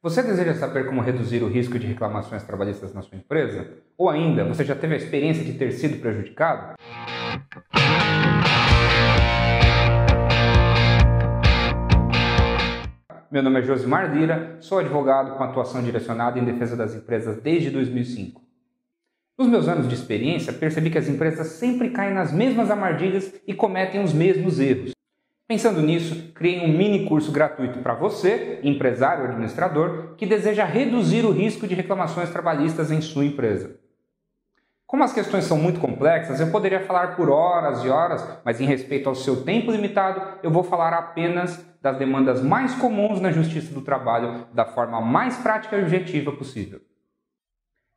Você deseja saber como reduzir o risco de reclamações trabalhistas na sua empresa? Ou ainda, você já teve a experiência de ter sido prejudicado? Meu nome é Josimar Lira, sou advogado com atuação direcionada em defesa das empresas desde 2005. Nos meus anos de experiência, percebi que as empresas sempre caem nas mesmas armadilhas e cometem os mesmos erros. Pensando nisso, criei um mini curso gratuito para você, empresário ou administrador, que deseja reduzir o risco de reclamações trabalhistas em sua empresa. Como as questões são muito complexas, eu poderia falar por horas e horas, mas em respeito ao seu tempo limitado, eu vou falar apenas das demandas mais comuns na Justiça do Trabalho da forma mais prática e objetiva possível.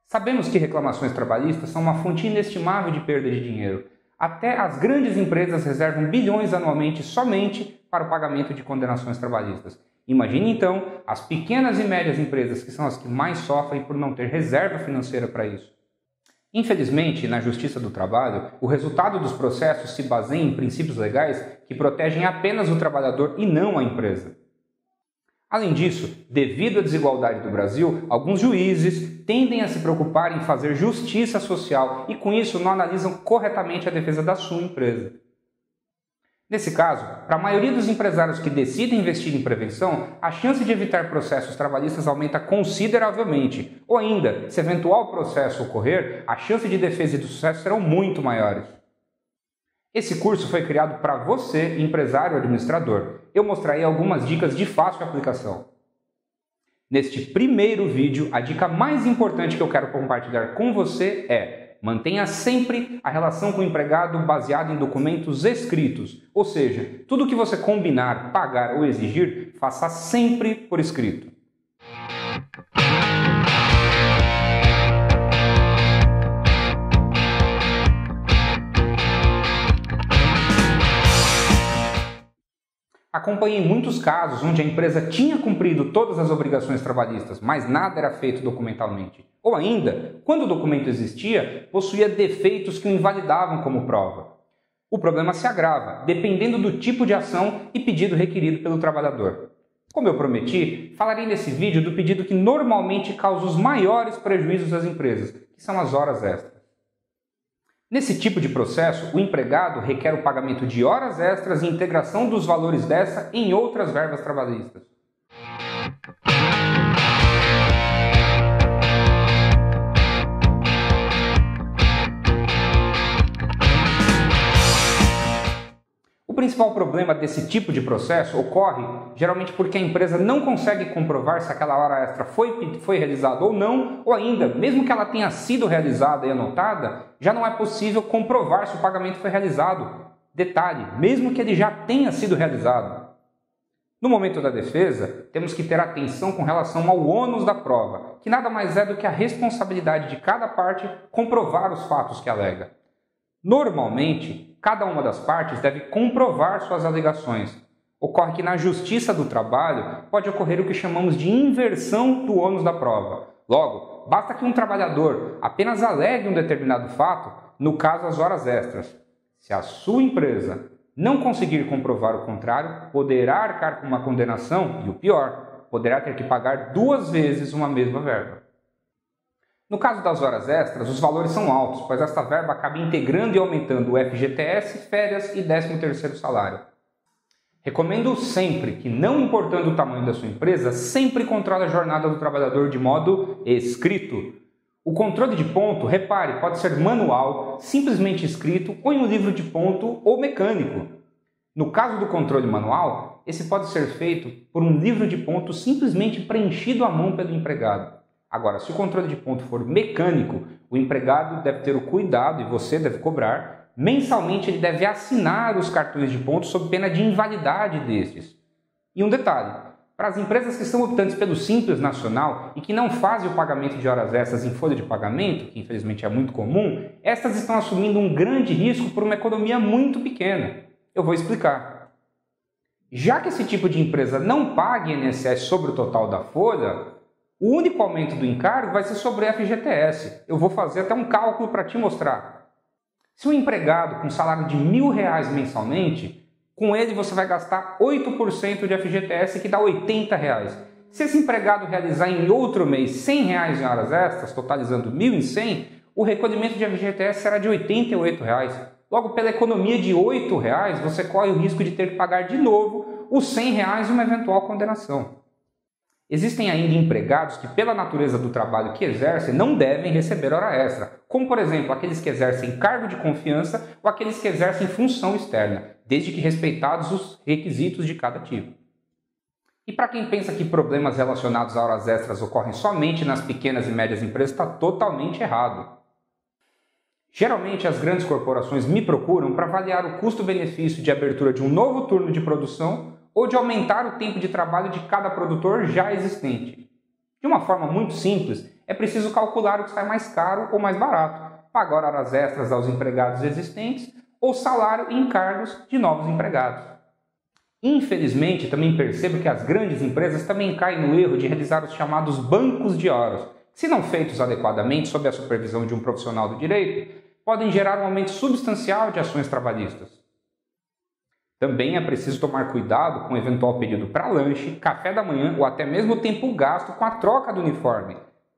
Sabemos que reclamações trabalhistas são uma fonte inestimável de perda de dinheiro. Até as grandes empresas reservam bilhões anualmente somente para o pagamento de condenações trabalhistas. Imagine então as pequenas e médias empresas, que são as que mais sofrem por não ter reserva financeira para isso. Infelizmente, na Justiça do Trabalho, o resultado dos processos se baseia em princípios legais que protegem apenas o trabalhador e não a empresa. Além disso, devido à desigualdade do Brasil, alguns juízes tendem a se preocupar em fazer justiça social e, com isso, não analisam corretamente a defesa da sua empresa. Nesse caso, para a maioria dos empresários que decidem investir em prevenção, a chance de evitar processos trabalhistas aumenta consideravelmente. Ou ainda, se eventual processo ocorrer, a chance de defesa e de sucesso serão muito maiores. Esse curso foi criado para você, empresário ou administrador. Eu mostrarei algumas dicas de fácil aplicação. Neste primeiro vídeo, a dica mais importante que eu quero compartilhar com você é: mantenha sempre a relação com o empregado baseada em documentos escritos. Ou seja, tudo que você combinar, pagar ou exigir, faça sempre por escrito. Acompanhei muitos casos onde a empresa tinha cumprido todas as obrigações trabalhistas, mas nada era feito documentalmente. Ou ainda, quando o documento existia, possuía defeitos que o invalidavam como prova. O problema se agrava, dependendo do tipo de ação e pedido requerido pelo trabalhador. Como eu prometi, falarei nesse vídeo do pedido que normalmente causa os maiores prejuízos às empresas, que são as horas extras. Nesse tipo de processo, o empregado requer o pagamento de horas extras e integração dos valores dessa em outras verbas trabalhistas. O principal problema desse tipo de processo ocorre geralmente porque a empresa não consegue comprovar se aquela hora extra foi realizada ou não, ou ainda, mesmo que ela tenha sido realizada e anotada, já não é possível comprovar se o pagamento foi realizado. Detalhe, mesmo que ele já tenha sido realizado. No momento da defesa, temos que ter atenção com relação ao ônus da prova, que nada mais é do que a responsabilidade de cada parte comprovar os fatos que alega. Normalmente, cada uma das partes deve comprovar suas alegações. Ocorre que na Justiça do Trabalho pode ocorrer o que chamamos de inversão do ônus da prova. Logo, basta que um trabalhador apenas alegue um determinado fato, no caso as horas extras. Se a sua empresa não conseguir comprovar o contrário, poderá arcar com uma condenação e, o pior, poderá ter que pagar 2 vezes uma mesma verba. No caso das horas extras, os valores são altos, pois esta verba acaba integrando e aumentando o FGTS, férias e 13º salário. Recomendo sempre que, não importando o tamanho da sua empresa, sempre controle a jornada do trabalhador de modo escrito. O controle de ponto, repare, pode ser manual, simplesmente escrito, ou em um livro de ponto ou mecânico. No caso do controle manual, esse pode ser feito por um livro de ponto simplesmente preenchido à mão pelo empregado. Agora, se o controle de ponto for mecânico, o empregado deve ter o cuidado, e você deve cobrar, mensalmente ele deve assinar os cartões de ponto sob pena de invalidade destes. E um detalhe, para as empresas que são optantes pelo Simples Nacional e que não fazem o pagamento de horas extras em folha de pagamento, que infelizmente é muito comum, estas estão assumindo um grande risco por uma economia muito pequena. Eu vou explicar. Já que esse tipo de empresa não paga INSS sobre o total da folha, o único aumento do encargo vai ser sobre o FGTS. Eu vou fazer até um cálculo para te mostrar. Se um empregado com salário de R$1.000 mensalmente, com ele você vai gastar 8% de FGTS, que dá R$80. Se esse empregado realizar em outro mês R$ 100 em horas extras, totalizando 1.100, o recolhimento de FGTS será de R$ 88. Logo, pela economia de R$ 8, você corre o risco de ter que pagar de novo os R$ 100 e uma eventual condenação. Existem ainda empregados que, pela natureza do trabalho que exercem, não devem receber hora extra, como, por exemplo, aqueles que exercem cargo de confiança ou aqueles que exercem função externa, desde que respeitados os requisitos de cada tipo. E para quem pensa que problemas relacionados a horas extras ocorrem somente nas pequenas e médias empresas, está totalmente errado. Geralmente, as grandes corporações me procuram para avaliar o custo-benefício de abertura de um novo turno de produção ou de aumentar o tempo de trabalho de cada produtor já existente. De uma forma muito simples, é preciso calcular o que sai mais caro ou mais barato, pagar horas extras aos empregados existentes ou salário e encargos de novos empregados. Infelizmente, também percebo que as grandes empresas também caem no erro de realizar os chamados bancos de horas, que, se não feitos adequadamente sob a supervisão de um profissional do direito, podem gerar um aumento substancial de ações trabalhistas. Também é preciso tomar cuidado com o eventual pedido para lanche, café da manhã ou até mesmo o tempo gasto com a troca do uniforme.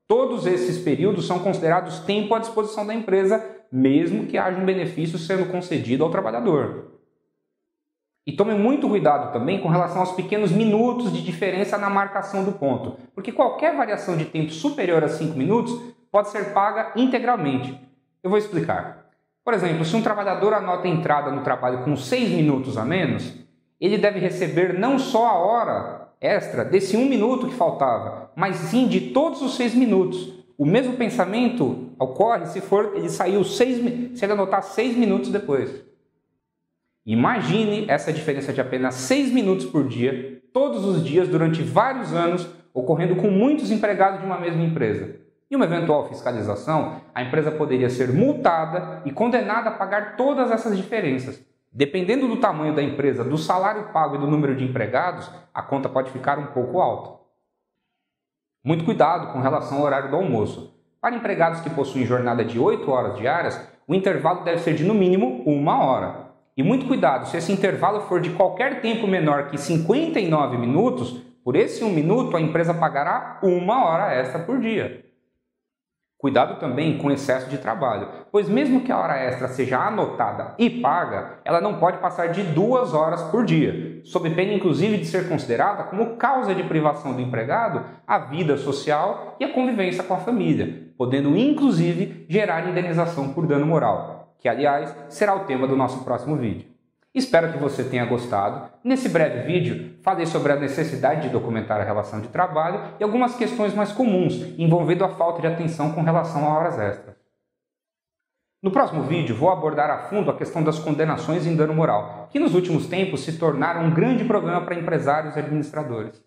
Todos esses períodos são considerados tempo à disposição da empresa, mesmo que haja um benefício sendo concedido ao trabalhador. E tome muito cuidado também com relação aos pequenos minutos de diferença na marcação do ponto, porque qualquer variação de tempo superior a 5 minutos pode ser paga integralmente. Eu vou explicar. Por exemplo, se um trabalhador anota a entrada no trabalho com 6 minutos a menos, ele deve receber não só a hora extra desse 1 minuto que faltava, mas sim de todos os 6 minutos. O mesmo pensamento ocorre se ele anotar 6 minutos depois. Imagine essa diferença de apenas 6 minutos por dia, todos os dias, durante vários anos, ocorrendo com muitos empregados de uma mesma empresa. Em uma eventual fiscalização, a empresa poderia ser multada e condenada a pagar todas essas diferenças. Dependendo do tamanho da empresa, do salário pago e do número de empregados, a conta pode ficar um pouco alta. Muito cuidado com relação ao horário do almoço. Para empregados que possuem jornada de 8 horas diárias, o intervalo deve ser de no mínimo 1 hora. E muito cuidado, se esse intervalo for de qualquer tempo menor que 59 minutos, por esse 1 minuto a empresa pagará 1 hora extra por dia. Cuidado também com excesso de trabalho, pois mesmo que a hora extra seja anotada e paga, ela não pode passar de 2 horas por dia, sob pena inclusive de ser considerada como causa de privação do empregado à vida social e à convivência com a família, podendo inclusive gerar indenização por dano moral, que aliás será o tema do nosso próximo vídeo. Espero que você tenha gostado. Nesse breve vídeo, falei sobre a necessidade de documentar a relação de trabalho e algumas questões mais comuns envolvendo a falta de atenção com relação a horas extras. No próximo vídeo, vou abordar a fundo a questão das condenações em dano moral, que nos últimos tempos se tornaram um grande problema para empresários e administradores.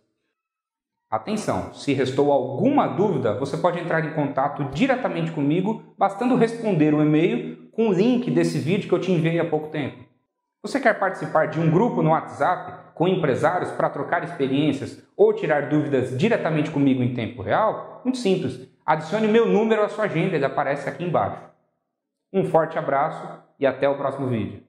Atenção, se restou alguma dúvida, você pode entrar em contato diretamente comigo, bastando responder o e-mail com o link desse vídeo que eu te enviei há pouco tempo. Você quer participar de um grupo no WhatsApp com empresários para trocar experiências ou tirar dúvidas diretamente comigo em tempo real? Muito simples, adicione meu número à sua agenda, ele aparece aqui embaixo. Um forte abraço e até o próximo vídeo.